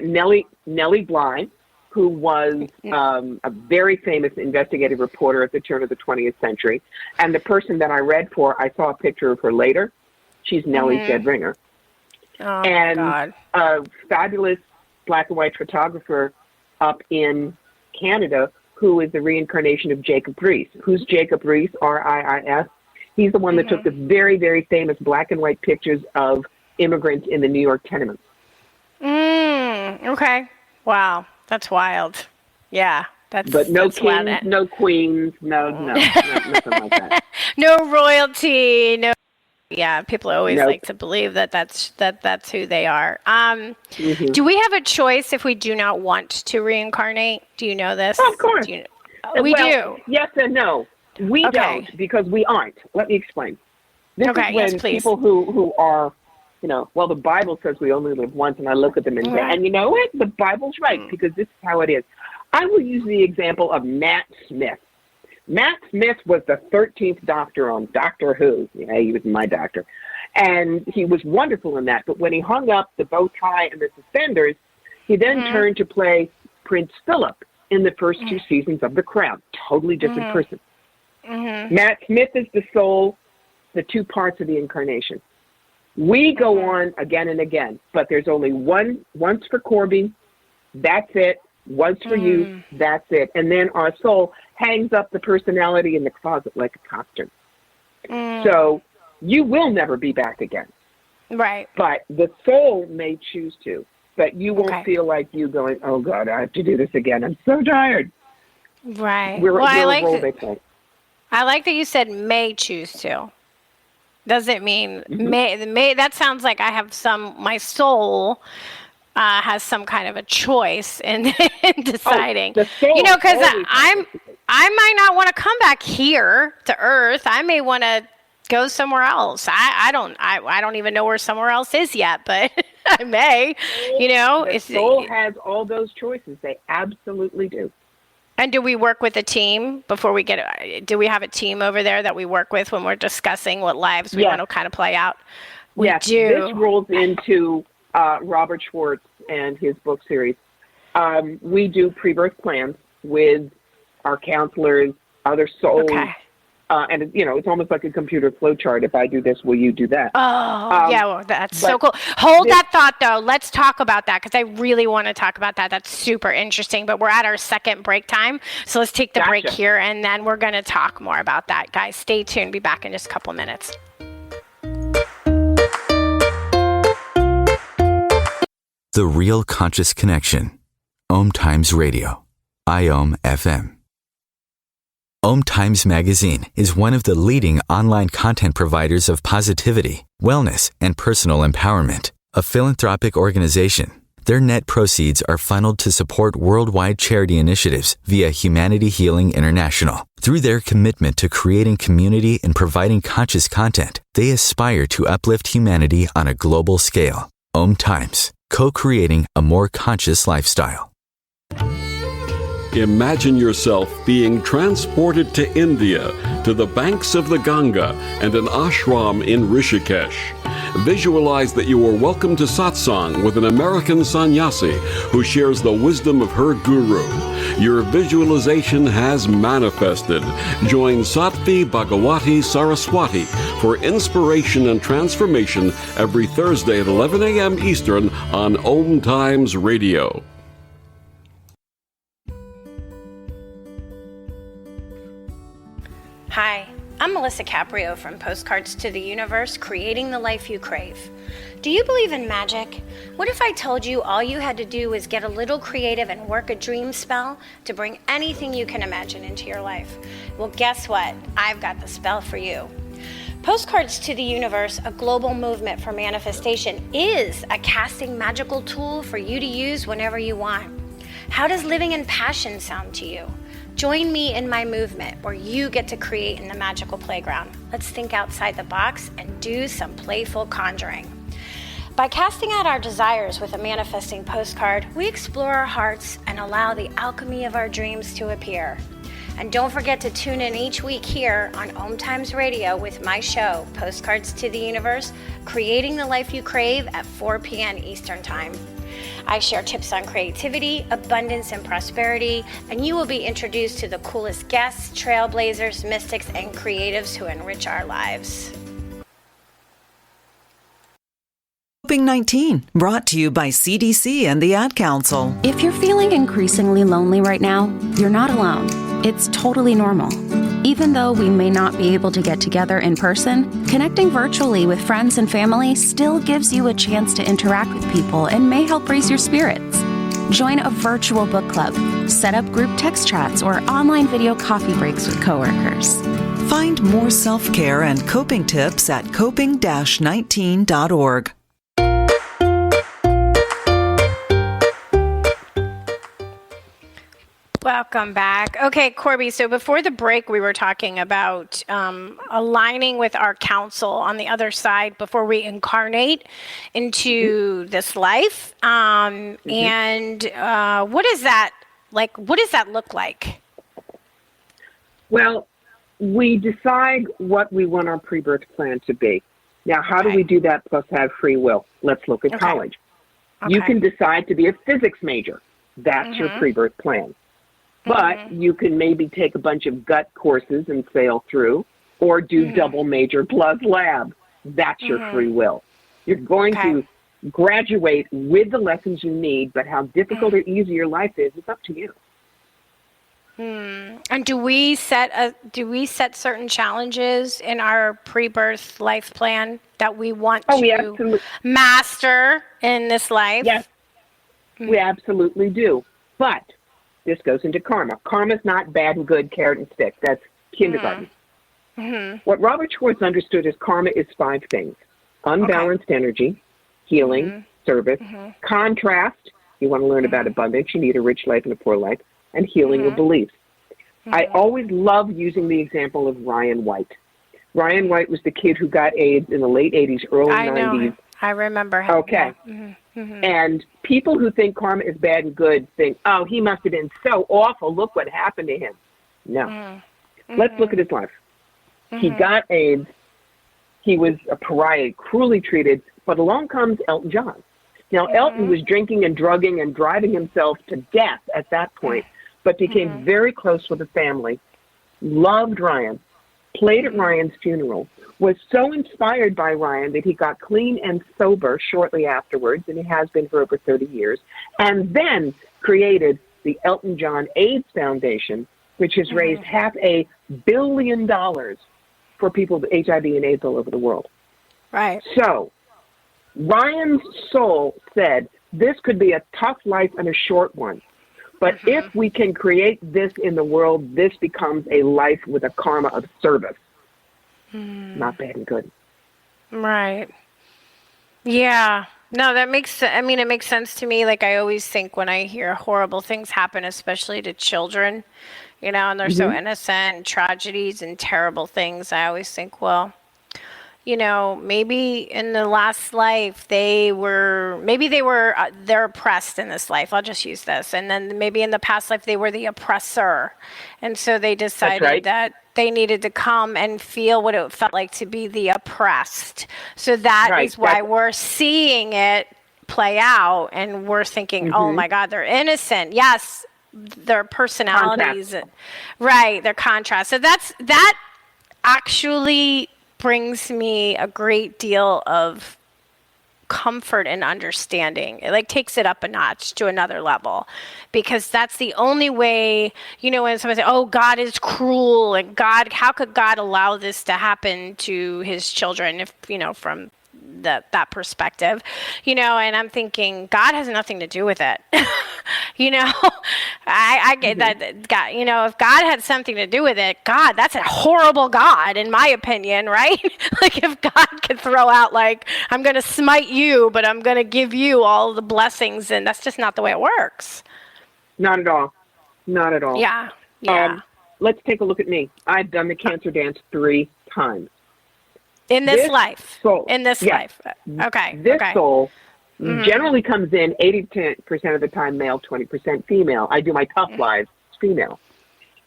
Nellie Bly, who was a very famous investigative reporter at the turn of the 20th century. And the person that I read for, I saw a picture of her later. She's Nellie's dead ringer. Oh, and my God. A fabulous black and white photographer up in Canada who is the reincarnation of Jacob Riis. Who's Jacob Riis, R-I-I-S? He's the one that took the very, very famous black and white pictures of immigrants in the New York tenements. Okay. Wow. That's wild. Yeah. But no kings, no queens, nothing like that. No royalty, no. Yeah, people always like to believe that's who they are. Do we have a choice if we do not want to reincarnate? Do you know this? Oh, of course. We do. Yes and no. We Okay. don't, because we aren't. Let me explain. This Okay, is when yes, please. people who are, well, the Bible says we only live once, and I look at them and say, Right. and you know what? The Bible's right, because this is how it is. I will use the example of Matt Smith. Matt Smith was the 13th Doctor on Doctor Who. He was my doctor. And he was wonderful in that. But when he hung up the bow tie and the suspenders, he then turned to play Prince Philip in the first two seasons of The Crown. Totally different person. Matt Smith is the soul, the two parts of the incarnation. We go on again and again, but there's only once for Corbie, that's it. Once for you, that's it. And then our soul hangs up the personality in the closet like a costume. So you will never be back again. Right. But the soul may choose to, but you won't feel like you going, oh, God, I have to do this again. I'm so tired. Right. We're I a like role that. they play. I like that you said may choose to. Doesn't mean may. That sounds like I have my soul has some kind of a choice in deciding. The soul Because always I might not want to come back here to Earth. I may want to go somewhere else. I don't even know where somewhere else is yet, but I may. The soul has all those choices. They absolutely do. And do we work with a team before we do we have a team over there that we work with when we're discussing what lives we want to kind of play out? We do. This rolls into Robert Schwartz and his book series. We do pre-birth plans with our counselors, other souls. Okay. And, it's almost like a computer flow chart. If I do this, will you do that? Well, that's so cool. Hold that thought, though. Let's talk about that, because I really want to talk about that. That's super interesting. But we're at our second break time, so let's take the break here, and then we're going to talk more about that. Guys, stay tuned. Be back in just a couple minutes. The Real Conscious Connection. OMTimes Radio. IOM FM. OMTimes Magazine is one of the leading online content providers of positivity, wellness, and personal empowerment. A philanthropic organization, their net proceeds are funneled to support worldwide charity initiatives via Humanity Healing International. Through their commitment to creating community and providing conscious content, they aspire to uplift humanity on a global scale. OMTimes, co-creating a more conscious lifestyle. Imagine yourself being transported to India, to the banks of the Ganga and an ashram in Rishikesh. Visualize that you are welcome to satsang with an American sannyasi who shares the wisdom of her guru. Your visualization has manifested. Join Sattvi Bhagawati Saraswati for inspiration and transformation every Thursday at 11 a.m. Eastern on OMTimes Radio. Hi, I'm Melisa Caprio from Postcards to the Universe, creating the life you crave. Do you believe in magic? What if I told you all you had to do was get a little creative and work a dream spell to bring anything you can imagine into your life? Well, guess what? I've got the spell for you. Postcards to the Universe, a global movement for manifestation, is a casting magical tool for you to use whenever you want. How does living in passion sound to you? Join me in my movement where you get to create in the magical playground. Let's think outside the box and do some playful conjuring. By casting out our desires with a manifesting postcard, we explore our hearts and allow the alchemy of our dreams to appear. And don't forget to tune in each week here on OMTimes Radio with my show, Postcards to the Universe, creating the life you crave at 4 p.m. Eastern Time. I share tips on creativity, abundance, and prosperity, and you will be introduced to the coolest guests, trailblazers, mystics, and creatives who enrich our lives. Coping-19, brought to you by CDC and the Ad Council. If you're feeling increasingly lonely right now, you're not alone. It's totally normal. Even though we may not be able to get together in person, connecting virtually with friends and family still gives you a chance to interact with people and may help raise your spirits. Join a virtual book club, set up group text chats, or online video coffee breaks with coworkers. Find more self-care and coping tips at coping-19.org. Welcome back. Okay, Corbie, so before the break, we were talking about aligning with our counsel on the other side before we incarnate into this life. And what is that like? What does that look like? Well, we decide what we want our pre-birth plan to be. Now, how do we do that plus have free will? Let's look at college. You can decide to be a physics major. That's your pre-birth plan. But you can maybe take a bunch of gut courses and sail through, or do double major plus lab. That's your free will. You're going to graduate with the lessons you need, but how difficult or easy your life is up to you. And do we set certain challenges in our pre-birth life plan that we want to master in this life? Yes, we absolutely do. But this goes into karma. Karma's not bad and good, carrot and stick. That's kindergarten. What Robert Schwartz understood as karma is 5 things: unbalanced energy, healing, service, contrast. You want to learn about abundance, you need a rich life and a poor life, and healing of beliefs. I always love using the example of Ryan White. Ryan White was the kid who got AIDS in the late 80s, early 90s. I remember him. Okay. And people who think karma is bad and good think, oh, he must have been so awful. Look what happened to him. No. Let's look at his life. He got AIDS. He was a pariah, cruelly treated. But along comes Elton John. Now, Elton was drinking and drugging and driving himself to death at that point, but became very close with the family, loved Ryan, played at Ryan's funeral, was so inspired by Ryan that he got clean and sober shortly afterwards, and he has been for over 30 years, and then created the Elton John AIDS Foundation, which has raised $500 million for people with HIV and AIDS all over the world. Right. So Ryan's soul said, this could be a tough life and a short one. But if we can create this in the world, this becomes a life with a karma of service. Not bad and good. Right. Yeah. No, that makes, it makes sense to me. Like I always think when I hear horrible things happen, especially to children, and they're so innocent, tragedies and terrible things, I always think, well, maybe in the last life they're oppressed in this life. I'll just use this. And then maybe in the past life they were the oppressor. And so they decided that they needed to come and feel what it felt like to be the oppressed. So that is why we're seeing it play out and we're thinking, oh my God, they're innocent. Yes, their personalities. Right, their contrast. So that actually brings me a great deal of comfort and understanding. It takes it up a notch to another level, because that's the only way, when someone says, oh, God is cruel, and God, how could God allow this to happen to his children if, from that perspective, and I'm thinking God has nothing to do with it. I get that God, if God had something to do with it, God, that's a horrible God in my opinion, right? If God could throw out I'm going to smite you, but I'm going to give you all the blessings, and that's just not the way it works. Not at all. Not at all. Yeah. Let's take a look at me. I've done the cancer dance 3 times. In this life. Soul, in this life. Okay. This soul generally comes in 80% of the time male, 20% female. I do my tough lives female.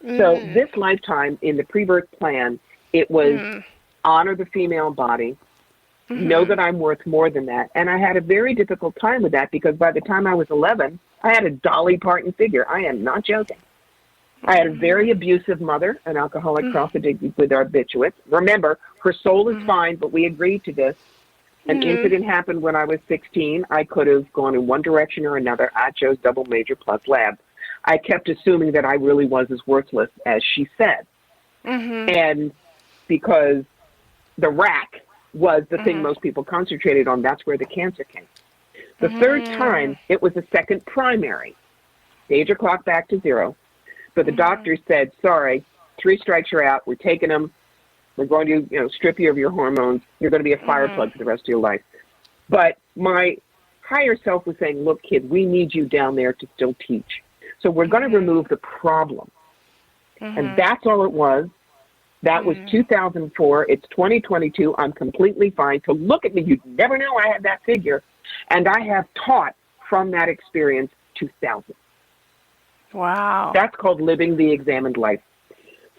So this lifetime in the pre-birth plan, it was honor the female body, know that I'm worth more than that. And I had a very difficult time with that because by the time I was 11, I had a Dolly Parton figure. I am not joking. I had a very abusive mother, an alcoholic cross-addicted with barbiturates. Remember, her soul is fine, but we agreed to this. An incident happened when I was 16. I could have gone in one direction or another. I chose double major plus lab. I kept assuming that I really was as worthless as she said. And because the rack was the thing most people concentrated on, that's where the cancer came. The third time, it was a second primary. Stage your clock back to 0. But the doctor said, sorry, 3 strikes you're out. We're taking them. We're going to, strip you of your hormones. You're going to be a fire plug for the rest of your life. But my higher self was saying, look, kid, we need you down there to still teach. So we're going to remove the problem. And that's all it was. That was 2004. It's 2022. I'm completely fine. So look at me. You'd never know I had that figure. And I have taught from that experience to thousands. Wow. That's called living the examined life.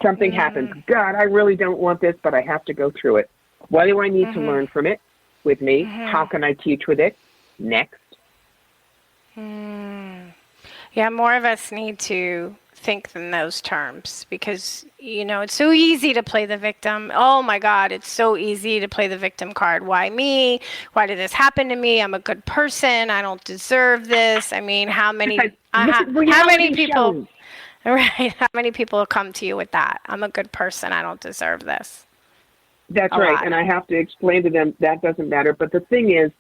Something happens. God, I really don't want this, but I have to go through it. What do I need to learn from it with me? How can I teach with it? Next. Yeah, more of us need to think in those terms because, you know, it's so easy to play the victim. Oh my God, it's so easy to play the victim card. Why me? Why did this happen to me? I'm a good person. I don't deserve this. I mean, how many people, right? How many people come to you with that? I'm a good person. I don't deserve this. That's right. And I have to explain to them that doesn't matter. But the thing is,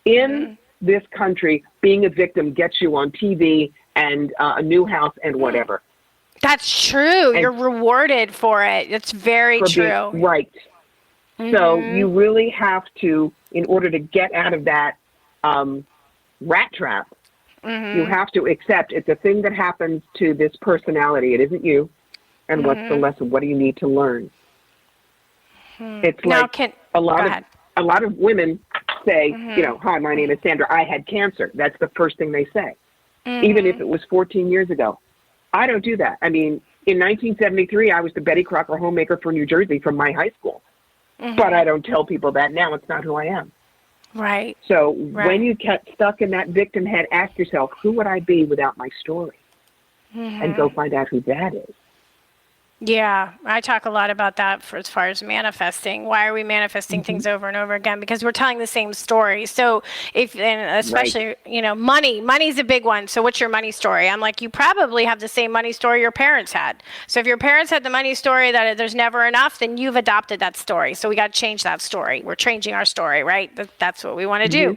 in this country, being a victim gets you on TV and a new house and whatever. That's true. And you're rewarded for it. It's very true. Right. So you really have to, in order to get out of that rat trap, you have to accept it's a thing that happens to this personality. It isn't you. And what's the lesson? What do you need to learn? It's like a lot of women say, you know, hi, my name is Sandra. I had cancer. That's the first thing they say, even if it was 14 years ago. I don't do that. I mean, in 1973, I was the Betty Crocker homemaker for New Jersey from my high school. But I don't tell people that now. It's not who I am. Right. So when you get stuck in that victim head, ask yourself, who would I be without my story? And go find out who that is. Yeah, I talk a lot about that for as far as manifesting. Why are we manifesting things over and over again? Because we're telling the same story. So especially, you know, money's a big one. So what's your money story? I'm like, you probably have the same money story your parents had. So if your parents had the money story that there's never enough, then you've adopted that story. So we got to change that story. We're changing our story, right? That's what we want to do.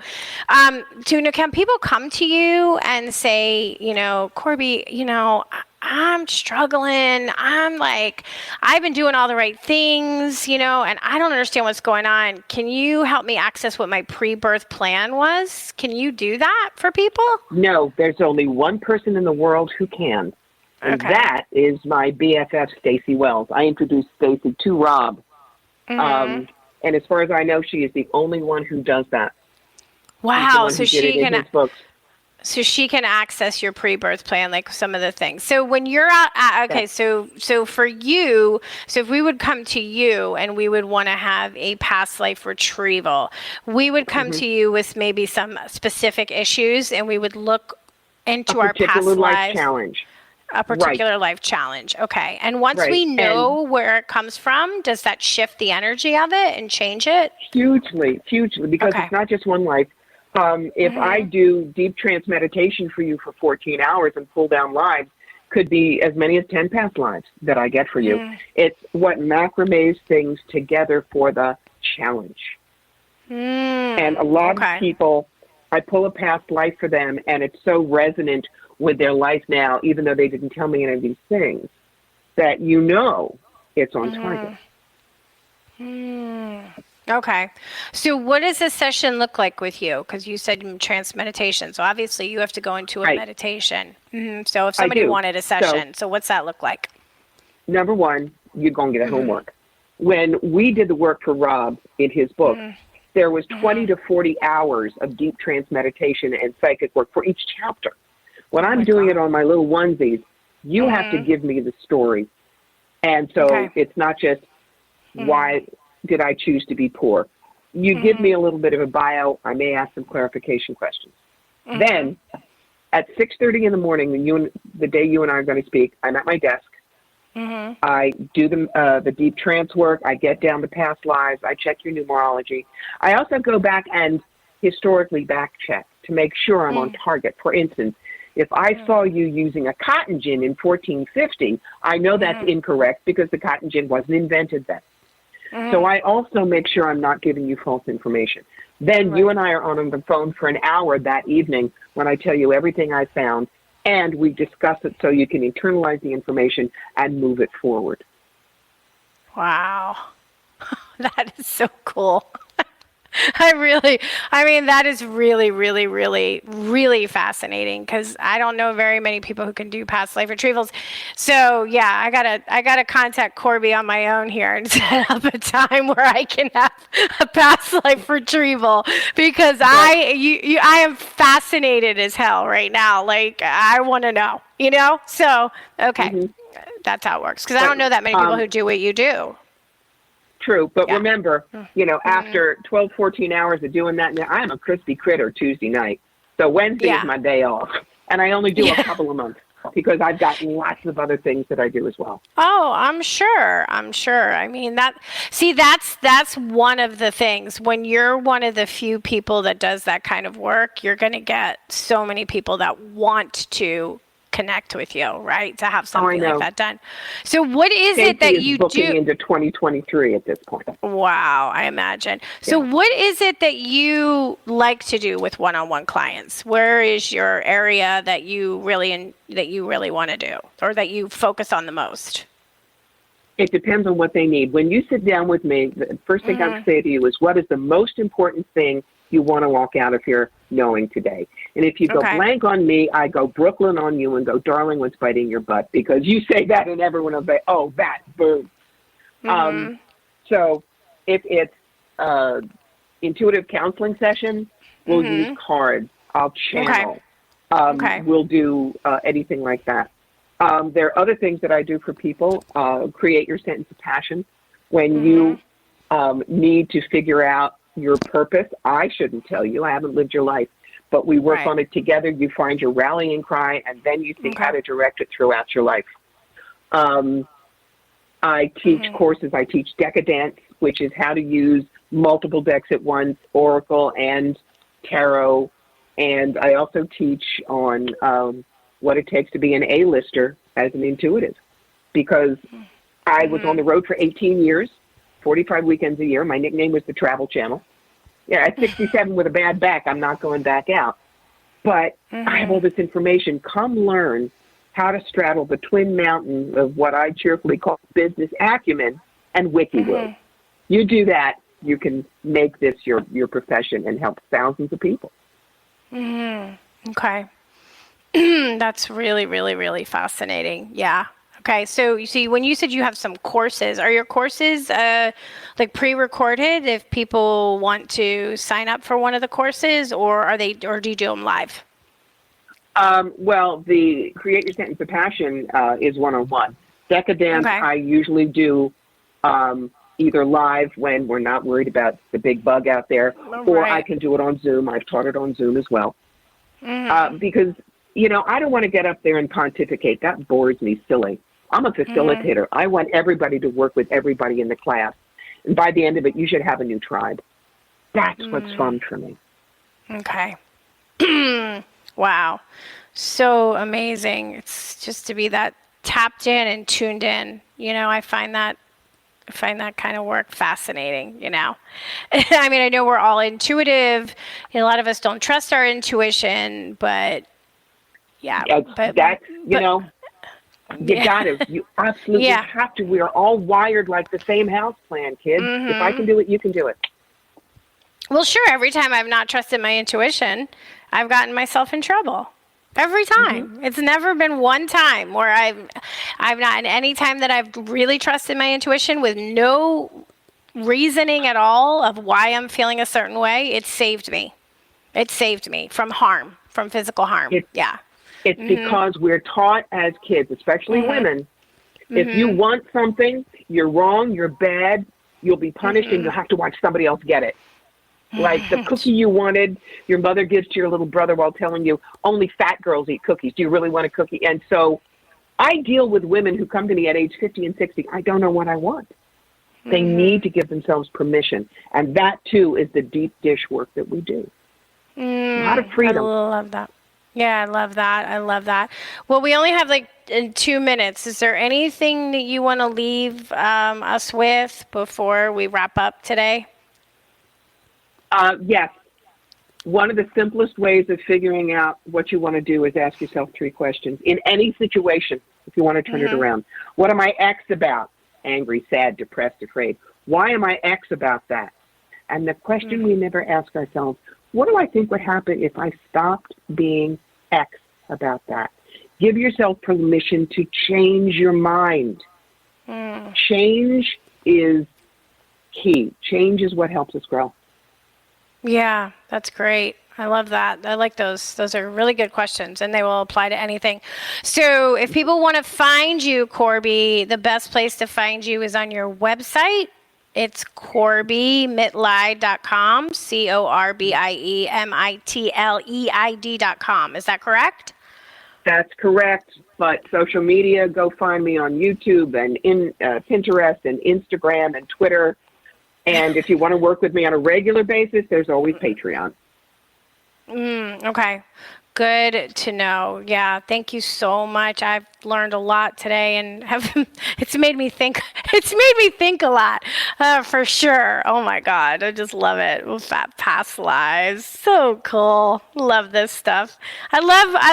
Tuna, can people come to you and say, you know, Corbie, you know, I'm struggling. I've been doing all the right things, you know, and I don't understand what's going on. Can you help me access what my pre-birth plan was? Can you do that for people? No, there's only one person in the world who can. And that is my BFF, Stacey Wells. I introduced Stacey to Rob. And as far as I know, she is the only one who does that. Wow. So she can access your pre-birth plan, like some of the things. So when you're out, so for you, so if we would come to you and we would want to have a past life retrieval, we would come to you with maybe some specific issues, and we would look into our past life challenge. A particular life challenge. Okay. And once we know where it comes from, does that shift the energy of it and change it? Hugely, because it's not just one life. If I do deep trance meditation for you for 14 hours and pull down lives, could be as many as 10 past lives that I get for you. It's what macrames things together for the challenge. And a lot of people, I pull a past life for them, and it's so resonant with their life now, even though they didn't tell me any of these things, that you know it's on target. Okay. So what does a session look like with you? Because you said trance meditation. So obviously you have to go into a meditation. So if somebody wanted a session, so what's that look like? Number one, you're going to get a homework. When we did the work for Rob in his book, there was 20 to 40 hours of deep trance meditation and psychic work for each chapter. When I'm doing it on my little onesies, you have to give me the story. And so it's not just why did I choose to be poor? You give me a little bit of a bio. I may ask some clarification questions. Then at 6:30 in the morning, the day you and I are going to speak, I'm at my desk. I do the deep trance work. I get down to past lives. I check your numerology. I also go back and historically back check to make sure I'm on target. For instance, if I saw you using a cotton gin in 1450, I know that's incorrect because the cotton gin wasn't invented then. So I also make sure I'm not giving you false information. Then you and I are on the phone for an hour that evening when I tell you everything I found, and we discuss it so you can internalize the information and move it forward. Wow. That is so cool. That is really, really, really, really fascinating because I don't know very many people who can do past life retrievals. So yeah, I gotta contact Corbie on my own here and set up a time where I can have a past life retrieval because I am fascinated as hell right now. Like I want to know, So okay, that's how it works because I don't know that many people who do what you do. True, but remember, after 12, 14 hours of doing that, now I'm a crispy critter Tuesday night. So Wednesday is my day off, and I only do a couple a month because I've got lots of other things that I do as well. Oh, I'm sure. I mean, that's one of the things. When you're one of the few people that does that kind of work, you're going to get so many people that want to connect with you, right? To have something like that done. So what is it that you booking into 2023 at this point? Wow, I imagine. So what is it that you like to do with one-on-one clients? Where is your area that you really want to do or that you focus on the most? It depends on what they need. When you sit down with me, the first thing I would say to you is, what is the most important thing you want to walk out of here knowing today? And if you go blank on me, I go Brooklyn on you and go, darling, what's biting your butt? Because you say that and everyone will say, oh, that, boom. So if it's intuitive counseling session, we'll use cards. I'll channel. We'll do anything like that. There are other things that I do for people. Create your sentence of passion. When you need to figure out your purpose, I shouldn't tell you. I haven't lived your life. But we work on it together. You find your rallying cry, and then you see how to direct it throughout your life. I teach courses. I teach Decadence, which is how to use multiple decks at once, Oracle and Tarot. And I also teach on what it takes to be an A-lister as an intuitive. Because I was on the road for 18 years, 45 weekends a year. My nickname was the Travel Channel. Yeah, at 67 with a bad back, I'm not going back out. But I have all this information. Come learn how to straddle the twin mountain of what I cheerfully call business acumen and WikiWoo. You do that, you can make this your profession and help thousands of people. Okay. That's really, really, really fascinating. Yeah. Okay, so you see, when you said you have some courses, are your courses like pre-recorded if people want to sign up for one of the courses, or do you do them live? Well, the Create Your Sentence of Passion is one-on-one. Decadence, I usually do either live when we're not worried about the big bug out there, or I can do it on Zoom. I've taught it on Zoom as well. Because, I don't want to get up there and pontificate. That bores me silly. I'm a facilitator. I want everybody to work with everybody in the class. And by the end of it, you should have a new tribe. That's what's fun for me. Okay. Wow. So amazing. It's just to be that tapped in and tuned in. I find that kind of work fascinating, I mean, I know we're all intuitive. A lot of us don't trust our intuition, but you absolutely have to. We are all wired like the same house plan, kids. If I can do it, you can do it. Well, sure. Every time I've not trusted my intuition, I've gotten myself in trouble. Every time. It's never been one time where I've not, and any time that I've really trusted my intuition with no reasoning at all of why I'm feeling a certain way, it saved me. It saved me from harm, from physical harm. It's because we're taught as kids, especially women, if you want something, you're wrong, you're bad, you'll be punished, and you'll have to watch somebody else get it. Like the cookie you wanted, your mother gives to your little brother while telling you, only fat girls eat cookies. Do you really want a cookie? And so I deal with women who come to me at age 50 and 60. I don't know what I want. They need to give themselves permission. And that, too, is the deep dish work that we do. A lot of freedom. I love that. Yeah, I love that. I love that. Well, we only have like 2 minutes. Is there anything that you want to leave us with before we wrap up today? Yes. One of the simplest ways of figuring out what you want to do is ask yourself 3 questions. In any situation, if you want to turn it around. What am I X about? Angry, sad, depressed, afraid. Why am I X about that? And the question we never ask ourselves, what do I think would happen if I stopped being X about that? Give yourself permission to change your mind. Change is key. Change is what helps us grow. Yeah, that's great. I love that. I like those. Those are really good questions, and they will apply to anything. So if people want to find you, Corbie, the best place to find you is on your website. It's CorbieMitleid.com, CorbieMitleid.com. Is that correct? That's correct. But social media, go find me on YouTube and in Pinterest and Instagram and Twitter. And if you want to work with me on a regular basis, there's always Patreon. Okay. Good to know. Yeah. Thank you so much. I've learned a lot today, and it's made me think. It's made me think a lot, for sure. Oh my God. I just love it. Past lives. So cool. Love this stuff. I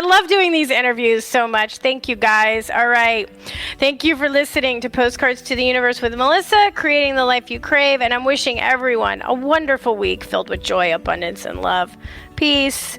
love doing these interviews so much. Thank you guys. All right. Thank you for listening to Postcards to the Universe with Melisa, creating the life you crave. And I'm wishing everyone a wonderful week filled with joy, abundance, and love. Peace.